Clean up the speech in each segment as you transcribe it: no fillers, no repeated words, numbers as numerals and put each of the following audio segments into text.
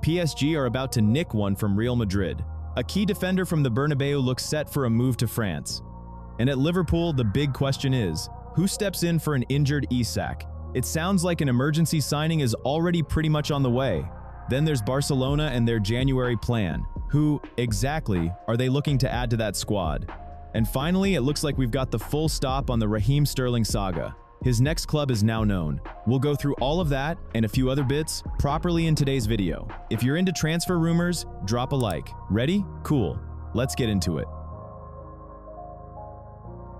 PSG are about to nick one from Real Madrid. A key defender from the Bernabeu looks set for a move to France. And at Liverpool, the big question is, who steps in for an injured Isak? It sounds like an emergency signing is already pretty much on the way. Then there's Barcelona and their January plan. Who, exactly, are they looking to add to that squad? And finally, it looks like we've got the full stop on the Raheem Sterling saga. His next club is now known. We'll go through all of that and a few other bits properly in today's video. If you're into transfer rumors, drop a like. Ready? Cool. Let's get into it.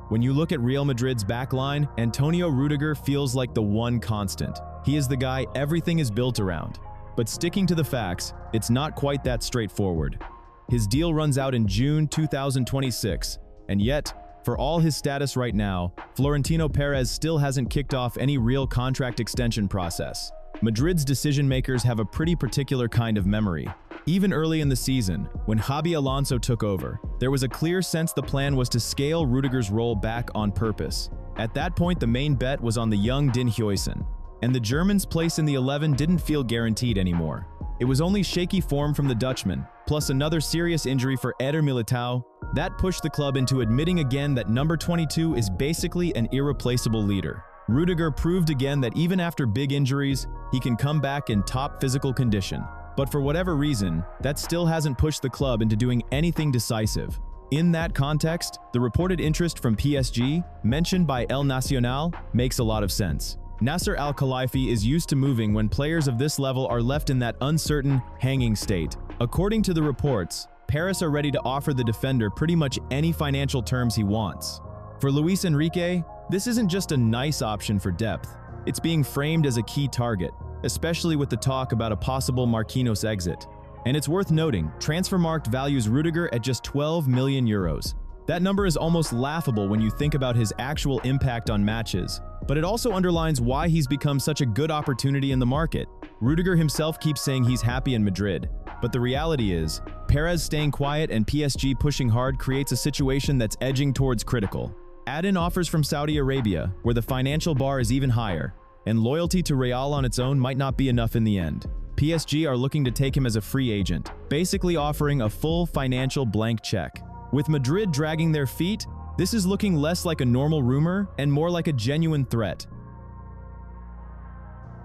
When you look at Real Madrid's backline, Antonio Rudiger feels like the one constant. He is the guy everything is built around. But sticking to the facts, it's not quite that straightforward. His deal runs out in June 2026, and yet, for all his status right now, Florentino Perez still hasn't kicked off any real contract extension process. Madrid's decision-makers have a pretty particular kind of memory. Even early in the season, when Xabi Alonso took over, there was a clear sense the plan was to scale Rudiger's role back on purpose. At that point, the main bet was on the young Dean Huijsen, and the German's place in the 11 didn't feel guaranteed anymore. It was only shaky form from the Dutchman, plus another serious injury for Eder Militao, that pushed the club into admitting again that number 22 is basically an irreplaceable leader. Rudiger proved again that even after big injuries, he can come back in top physical condition. But for whatever reason, that still hasn't pushed the club into doing anything decisive. In that context, the reported interest from PSG, mentioned by El Nacional, makes a lot of sense. Nasser Al-Khelaifi is used to moving when players of this level are left in that uncertain, hanging state. According to the reports, Paris are ready to offer the defender pretty much any financial terms he wants. For Luis Enrique, this isn't just a nice option for depth. It's being framed as a key target, especially with the talk about a possible Marquinhos exit. And it's worth noting, Transfermarkt values Rudiger at just 12 million euros. That number is almost laughable when you think about his actual impact on matches, but it also underlines why he's become such a good opportunity in the market. Rudiger himself keeps saying he's happy in Madrid, but the reality is, Perez staying quiet and PSG pushing hard creates a situation that's edging towards critical. Add in offers from Saudi Arabia, where the financial bar is even higher, and loyalty to Real on its own might not be enough in the end. PSG are looking to take him as a free agent, basically offering a full financial blank check. With Madrid dragging their feet, this is looking less like a normal rumor and more like a genuine threat.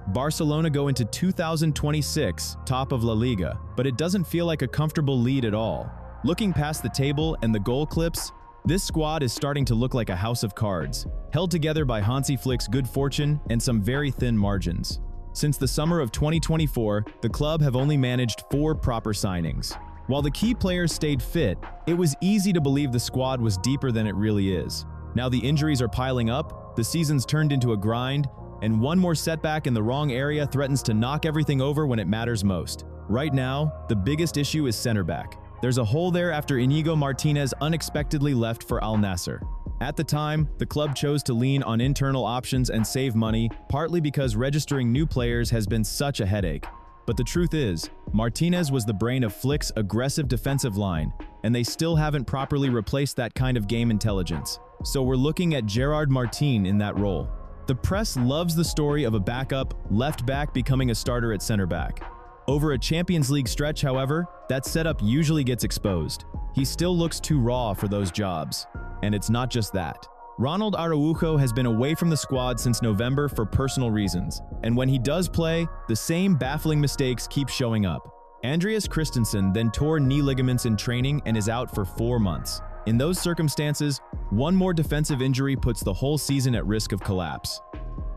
Barcelona go into 2026 top of La Liga, but it doesn't feel like a comfortable lead at all. Looking past the table and the goal clips, this squad is starting to look like a house of cards, held together by Hansi Flick's good fortune and some very thin margins. Since the summer of 2024, the club have only managed 4 proper signings. While the key players stayed fit, it was easy to believe the squad was deeper than it really is. Now the injuries are piling up, the season's turned into a grind, and one more setback in the wrong area threatens to knock everything over when it matters most. Right now, the biggest issue is center back. There's a hole there after Inigo Martinez unexpectedly left for Al Nassr. At the time, the club chose to lean on internal options and save money, partly because registering new players has been such a headache. But the truth is, Martinez was the brain of Flick's aggressive defensive line, and they still haven't properly replaced that kind of game intelligence. So we're looking at Gerard Martin in that role. The press loves the story of a backup left back becoming a starter at center back. Over a Champions League stretch, however, that setup usually gets exposed. He still looks too raw for those jobs. And it's not just that. Ronald Araujo has been away from the squad since November for personal reasons, and when he does play, the same baffling mistakes keep showing up. Andreas Christensen then tore knee ligaments in training and is out for 4 months. In those circumstances, one more defensive injury puts the whole season at risk of collapse.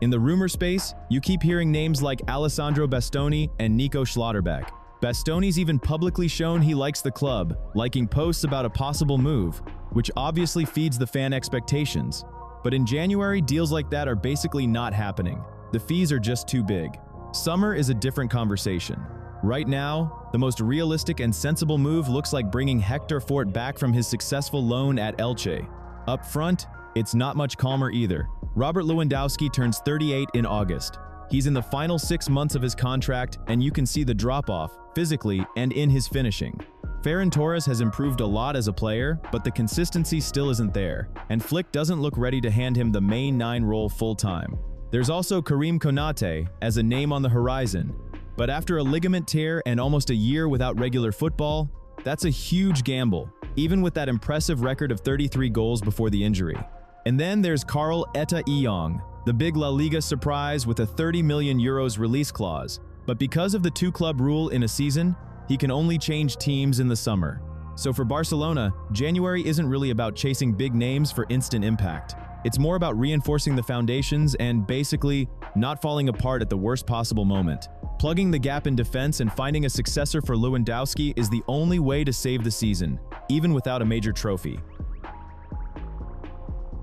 In the rumor space, you keep hearing names like Alessandro Bastoni and Nico Schlotterbeck. Bastoni's even publicly shown he likes the club, liking posts about a possible move, which obviously feeds the fan expectations. But in January, deals like that are basically not happening. The fees are just too big. Summer is a different conversation. Right now, the most realistic and sensible move looks like bringing Hector Fort back from his successful loan at Elche. Up front, it's not much calmer either. Robert Lewandowski turns 38 in August. He's in the final 6 months of his contract, and you can see the drop-off, physically and in his finishing. Ferran Torres has improved a lot as a player, but the consistency still isn't there, and Flick doesn't look ready to hand him the main 9 role full-time. There's also Karim Konate as a name on the horizon. But after a ligament tear and almost a year without regular football, that's a huge gamble, even with that impressive record of 33 goals before the injury. And then there's Karl Etta Iyong, the big La Liga surprise with a 30 million euros release clause. But because of the two-club rule in a season, he can only change teams in the summer. So for Barcelona, January isn't really about chasing big names for instant impact. It's more about reinforcing the foundations and basically not falling apart at the worst possible moment. Plugging the gap in defense and finding a successor for Lewandowski is the only way to save the season, even without a major trophy.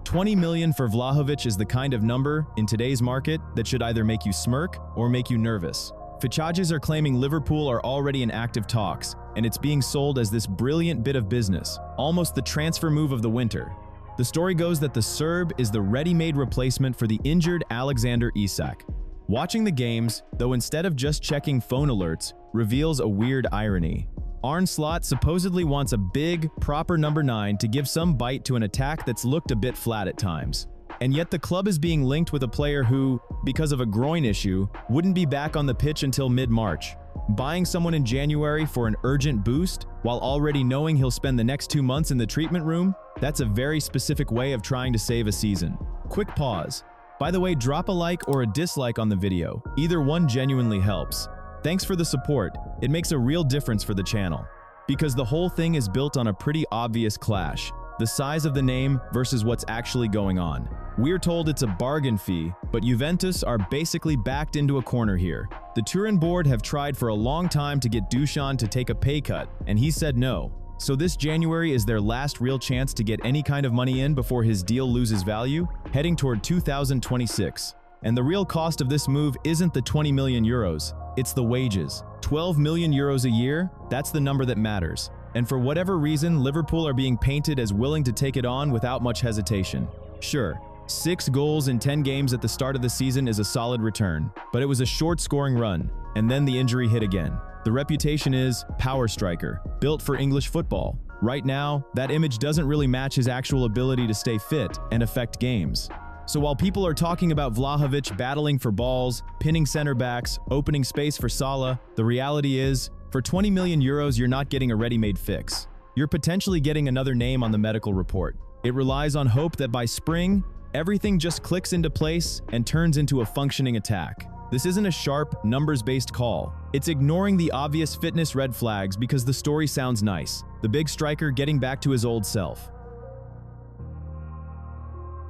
20 million for Vlahovic is the kind of number, in today's market, that should either make you smirk or make you nervous. Fichajes are claiming Liverpool are already in active talks, and it's being sold as this brilliant bit of business, almost the transfer move of the winter. The story goes that the Serb is the ready-made replacement for the injured Alexander Isak. Watching the games, though instead of just checking phone alerts, reveals a weird irony. Arne Slot supposedly wants a big, proper number 9 to give some bite to an attack that's looked a bit flat at times. And yet the club is being linked with a player who, because of a groin issue, wouldn't be back on the pitch until mid-March. Buying someone in January for an urgent boost, while already knowing he'll spend the next 2 months in the treatment room, that's a very specific way of trying to save a season. Quick pause. By the way, drop a like or a dislike on the video. Either one genuinely helps. Thanks for the support. It makes a real difference for the channel. Because the whole thing is built on a pretty obvious clash. The size of the name versus what's actually going on. We're told it's a bargain fee, but Juventus are basically backed into a corner here. The Turin board have tried for a long time to get Dusan to take a pay cut, and he said no. So this January is their last real chance to get any kind of money in before his deal loses value, heading toward 2026. And the real cost of this move isn't the 20 million euros, it's the wages. 12 million euros a year, that's the number that matters. And for whatever reason, Liverpool are being painted as willing to take it on without much hesitation. Sure, 6 goals in 10 games at the start of the season is a solid return, but it was a short scoring run, and then the injury hit again. The reputation is power striker, built for English football. Right now, that image doesn't really match his actual ability to stay fit and affect games. So while people are talking about Vlahovic battling for balls, pinning center backs, opening space for Salah, the reality is, for 20 million euros you're not getting a ready-made fix. You're potentially getting another name on the medical report. It relies on hope that by spring, everything just clicks into place and turns into a functioning attack. This isn't a sharp, numbers-based call. It's ignoring the obvious fitness red flags because the story sounds nice. The big striker getting back to his old self.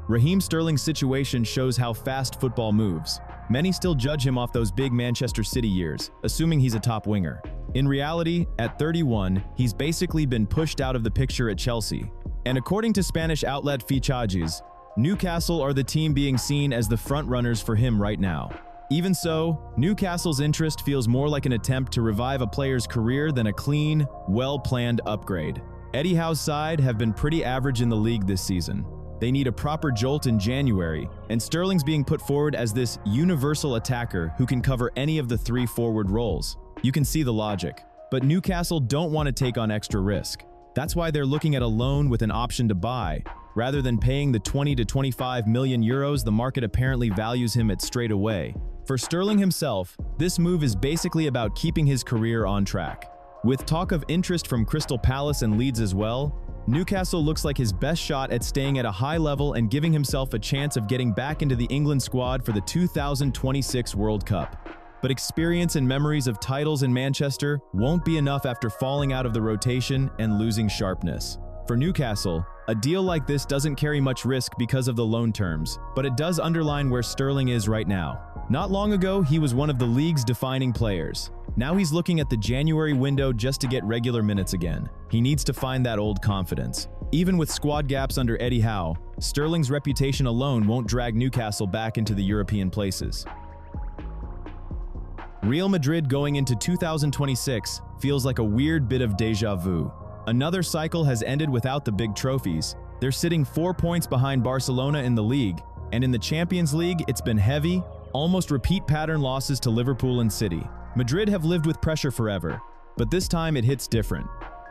Raheem Sterling's situation shows how fast football moves. Many still judge him off those big Manchester City years, assuming he's a top winger. In reality, at 31, he's basically been pushed out of the picture at Chelsea. And according to Spanish outlet Fichajes, Newcastle are the team being seen as the front-runners for him right now. Even so, Newcastle's interest feels more like an attempt to revive a player's career than a clean, well-planned upgrade. Eddie Howe's side have been pretty average in the league this season. They need a proper jolt in January, and Sterling's being put forward as this universal attacker who can cover any of the 3 forward roles. You can see the logic. But Newcastle don't want to take on extra risk. That's why they're looking at a loan with an option to buy, rather than paying the 20 to 25 million euros the market apparently values him at straight away. For Sterling himself, this move is basically about keeping his career on track. With talk of interest from Crystal Palace and Leeds as well, Newcastle looks like his best shot at staying at a high level and giving himself a chance of getting back into the England squad for the 2026 World Cup. But experience and memories of titles in Manchester won't be enough after falling out of the rotation and losing sharpness. For Newcastle, a deal like this doesn't carry much risk because of the loan terms, but it does underline where Sterling is right now. Not long ago, he was one of the league's defining players. Now he's looking at the January window just to get regular minutes again. He needs to find that old confidence. Even with squad gaps under Eddie Howe, Sterling's reputation alone won't drag Newcastle back into the European places. Real Madrid going into 2026 feels like a weird bit of déjà vu. Another cycle has ended without the big trophies. They're sitting 4 points behind Barcelona in the league, and in the Champions League it's been heavy, almost repeat pattern losses to Liverpool and City. Madrid have lived with pressure forever, but this time it hits different.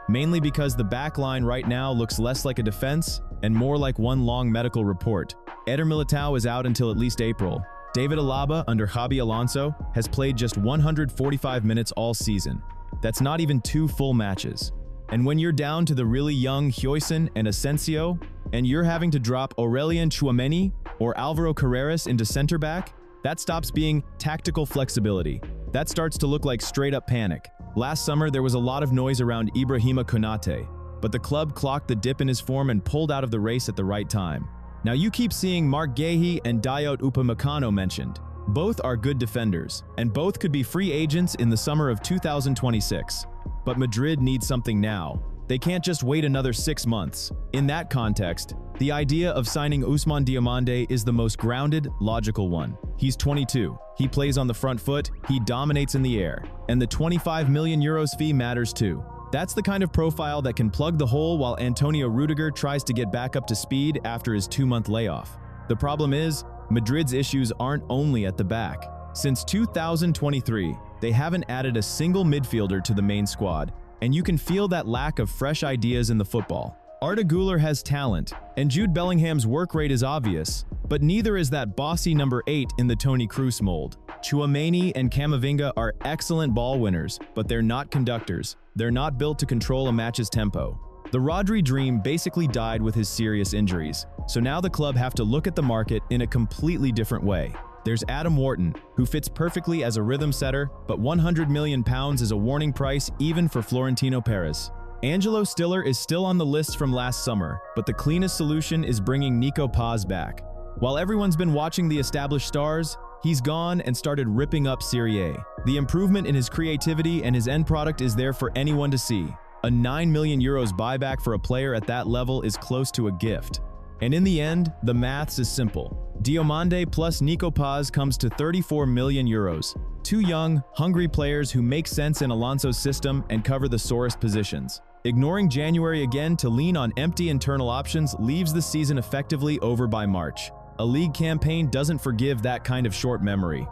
Mainly because the back line right now looks less like a defense and more like one long medical report. Eder Militao is out until at least April. David Alaba, under Xabi Alonso, has played just 145 minutes all season. That's not even 2 full matches. And when you're down to the really young Huijsen and Asensio, and you're having to drop Aurelien Tchouameni or Alvaro Carreras into center back, that stops being tactical flexibility. That starts to look like straight-up panic. Last summer, there was a lot of noise around Ibrahima Konate, but the club clocked the dip in his form and pulled out of the race at the right time. Now you keep seeing Marc Guéhi and Dayot Upamecano mentioned. Both are good defenders, and both could be free agents in the summer of 2026. But Madrid needs something now. They can't just wait another 6 months. In that context, the idea of signing Ousmane Diomande is the most grounded, logical one. He's 22, he plays on the front foot, he dominates in the air, and the 25 million euros fee matters too. That's the kind of profile that can plug the hole while Antonio Rudiger tries to get back up to speed after his 2-month layoff. The problem is, Madrid's issues aren't only at the back. Since 2023, they haven't added a single midfielder to the main squad, and you can feel that lack of fresh ideas in the football. Arda Güler has talent, and Jude Bellingham's work rate is obvious, but neither is that bossy number 8 in the Toni Kroos mold. Tchouameni and Camavinga are excellent ball winners, but they're not conductors. They're not built to control a match's tempo. The Rodri dream basically died with his serious injuries, so now the club have to look at the market in a completely different way. There's Adam Wharton, who fits perfectly as a rhythm setter, but £100 million is a warning price even for Florentino Perez. Angelo Stiller is still on the list from last summer, but the cleanest solution is bringing Nico Paz back. While everyone's been watching the established stars, he's gone and started ripping up Serie A. The improvement in his creativity and his end product is there for anyone to see. A €9 million buyback for a player at that level is close to a gift. And in the end, the maths is simple. Diomande plus Nico Paz comes to €34 million. 2 young, hungry players who make sense in Alonso's system and cover the sorest positions. Ignoring January again to lean on empty internal options leaves the season effectively over by March. A league campaign doesn't forgive that kind of short memory.